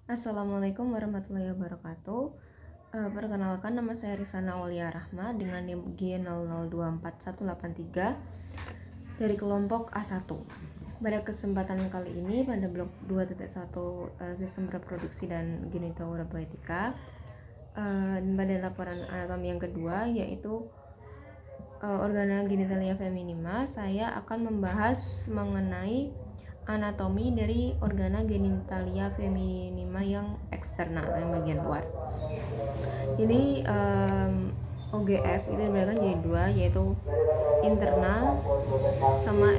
Assalamualaikum warahmatullahi wabarakatuh. Perkenalkan, nama saya Risana Aulia Rahma dengan NIM G00241183 dari kelompok A1. Pada kesempatan kali ini pada blok 2.1 sistem reproduksi dan genitouropoetika, pada laporan anatomi yang kedua yaitu organa genitalia feminima, saya akan membahas mengenai anatomi dari organa genitalia feminima yang eksternal, yang bagian luar. Jadi OGF itu dibedakan jadi dua, yaitu internal sama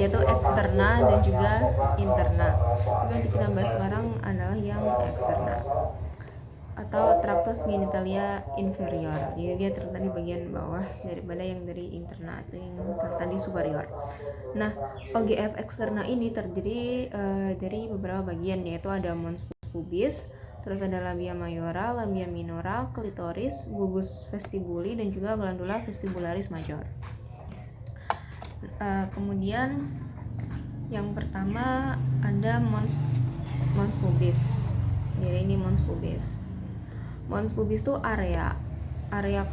yaitu eksternal dan juga internal. Yang kita bahas sekarang adalah yang eksternal atau traktus genitalia inferior. Jadi dia terletak di bagian bawah daripada yang dari internal atau yang terletak di superior. Nah, OGF eksternal ini terdiri dari beberapa bagian, yaitu ada mons pubis, terus ada labia mayora, labia minora, klitoris, bulbus vestibuli, dan juga glandula vestibularis major. Kemudian yang pertama ada mons pubis. Jadi ini mons pubis. Mons pubis itu area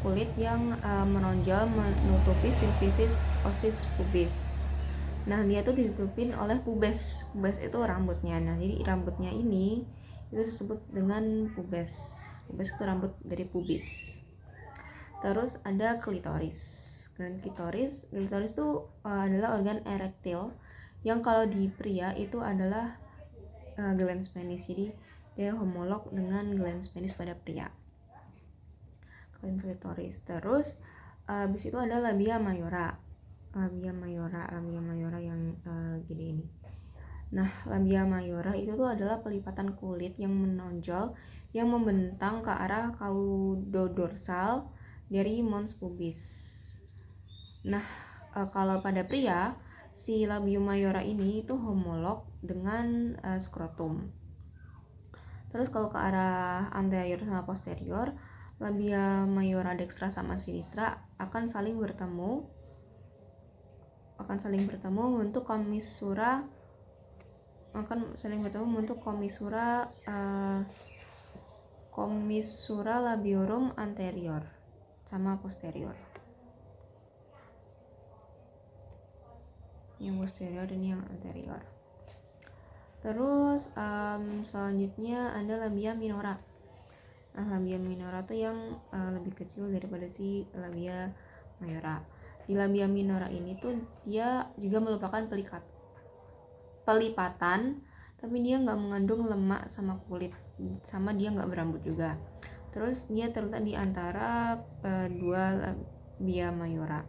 kulit yang menonjol menutupi simfisis osis pubis. Nah, dia tuh ditutupin oleh pubes. Pubes itu rambutnya. Nah, jadi rambutnya ini itu disebut dengan pubes. Pubes itu rambut dari pubis. Terus ada klitoris. Dan klitoris itu adalah organ erektil yang kalau di pria itu adalah glans penis. Jadi dia homolog dengan glans penis pada pria. Klitoris. Terus habis itu ada labia mayora. Labia mayora yang gede ini. Nah, labia mayora itu tuh adalah pelipatan kulit yang menonjol yang membentang ke arah caudodorsal dari mons pubis. Nah, kalau pada pria, si labium mayora ini itu homolog dengan skrotum. Terus kalau ke arah anterior sama posterior, labia mayora dextra sama sinistra akan saling bertemu membentuk komisura komisura labiorum anterior sama posterior. Yang posterior dan yang anterior. Terus selanjutnya ada labia minora. Nah, labia minora tuh yang lebih kecil daripada si labia mayora. Di labia minora ini tuh dia juga merupakan pelipatan, tapi dia nggak mengandung lemak sama kulit, sama dia nggak berambut juga. Terus dia terletak di antara dua labia mayora.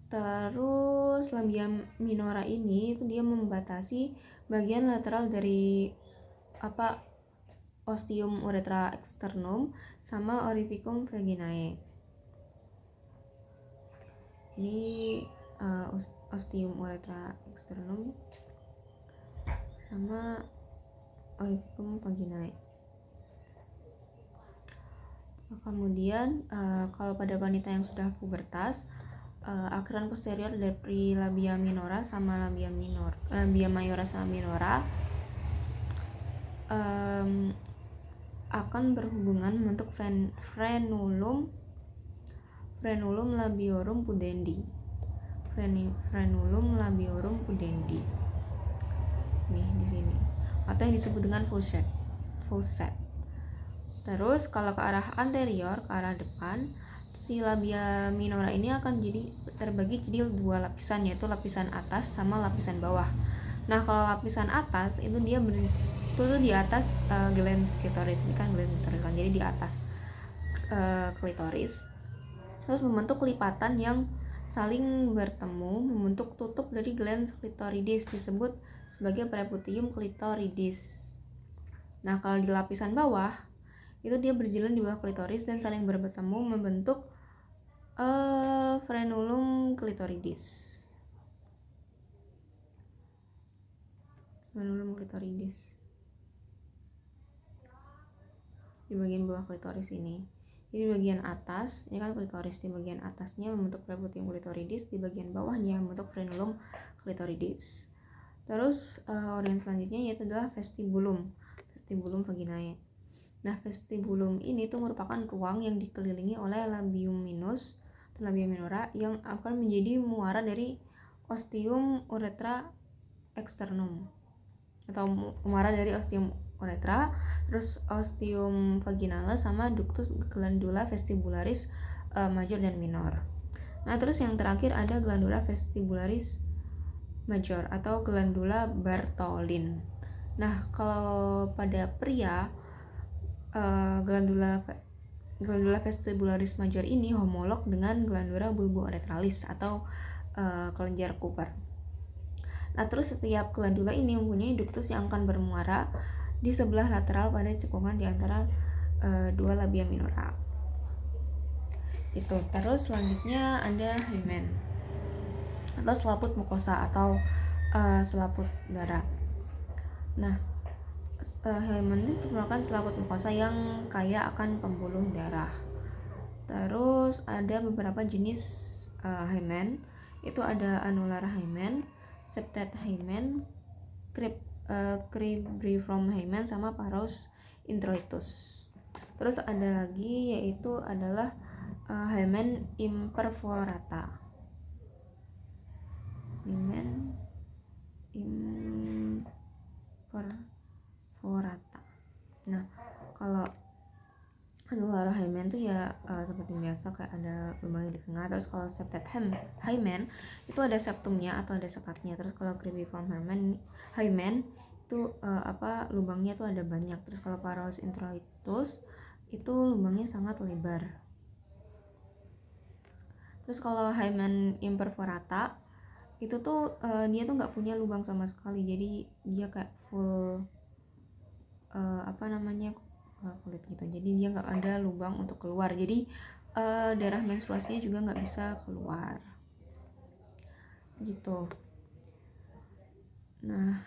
Terus labia minora ini itu dia membatasi bagian lateral dari ostium urethra externum sama orificum vaginae. Ini ostium urethra externum sama orificum vaginae. Kemudian kalau pada wanita yang sudah pubertas, akhiran posterior dari labia minora sama labia mayora sama minora akan berhubungan membentuk frenulum labiorum pudendi. Frenulum labiorum pudendi. Nih di sini. Atau yang disebut dengan faucet. Terus kalau ke arah anterior, ke arah depan, si labia minora ini akan terbagi jadi dua lapisan, yaitu lapisan atas sama lapisan bawah. Nah, kalau lapisan atas itu dia tuh di atas glans klitoris. Ini kan glans klitoris kan, jadi di atas klitoris. Terus membentuk lipatan yang saling bertemu membentuk tutup dari glans klitoridis, disebut sebagai preputium klitoridis. Nah, kalau di lapisan bawah itu dia berjalan di bawah klitoris dan saling bertemu membentuk frenulum klitoridis. Di bagian bawah klitoris ini. Jadi di bagian atas, ini kan klitoris, di bagian atasnya membentuk preputium klitoridis, di bagian bawahnya membentuk frenulum klitoridis. Terus organ selanjutnya yaitu adalah vestibulum vaginae. Nah, vestibulum ini tuh merupakan ruang yang dikelilingi oleh labium minus atau labia minora yang akan menjadi muara dari ostium urethra externum atau muara dari ostium urethra, terus ostium vaginalis sama ductus glandula vestibularis major dan minor. Nah, terus yang terakhir ada glandula vestibularis major atau glandula Bartholin. Nah, kalau pada pria glandula vestibularis major ini homolog dengan glandula bulbourethralis atau kelenjar Cooper. Nah, terus setiap glandula ini mempunyai ductus yang akan bermuara di sebelah lateral pada cekungan di antara dua labia minora. Itu. Terus selanjutnya ada hymen atau selaput mukosa atau selaput darah. Nah, hymen itu merupakan selaput mukosa yang kaya akan pembuluh darah. Terus ada beberapa jenis hymen, itu ada anular hymen, septate hymen, cribriform hymen, sama paros introitus. Terus ada lagi yaitu adalah hymen imperforata. Hymen imperforata. Nah, kalau anular hymen tuh ya seperti biasa kayak ada lubangnya di tengah. Terus kalau septate hymen itu ada septumnya atau ada sekatnya. Terus kalau cribriform hymen itu lubangnya tuh ada banyak. Terus kalau paros introitus itu lubangnya sangat lebar. Terus kalau hymen imperforata itu tuh dia tuh nggak punya lubang sama sekali, jadi dia kayak full kulit gitu, jadi dia nggak ada lubang untuk keluar, jadi darah menstruasinya juga nggak bisa keluar gitu. Nah,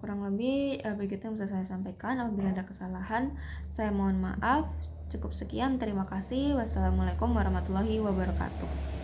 kurang lebih begitu yang bisa saya sampaikan. Apabila ada kesalahan saya mohon maaf. Cukup sekian, terima kasih. Wassalamualaikum warahmatullahi wabarakatuh.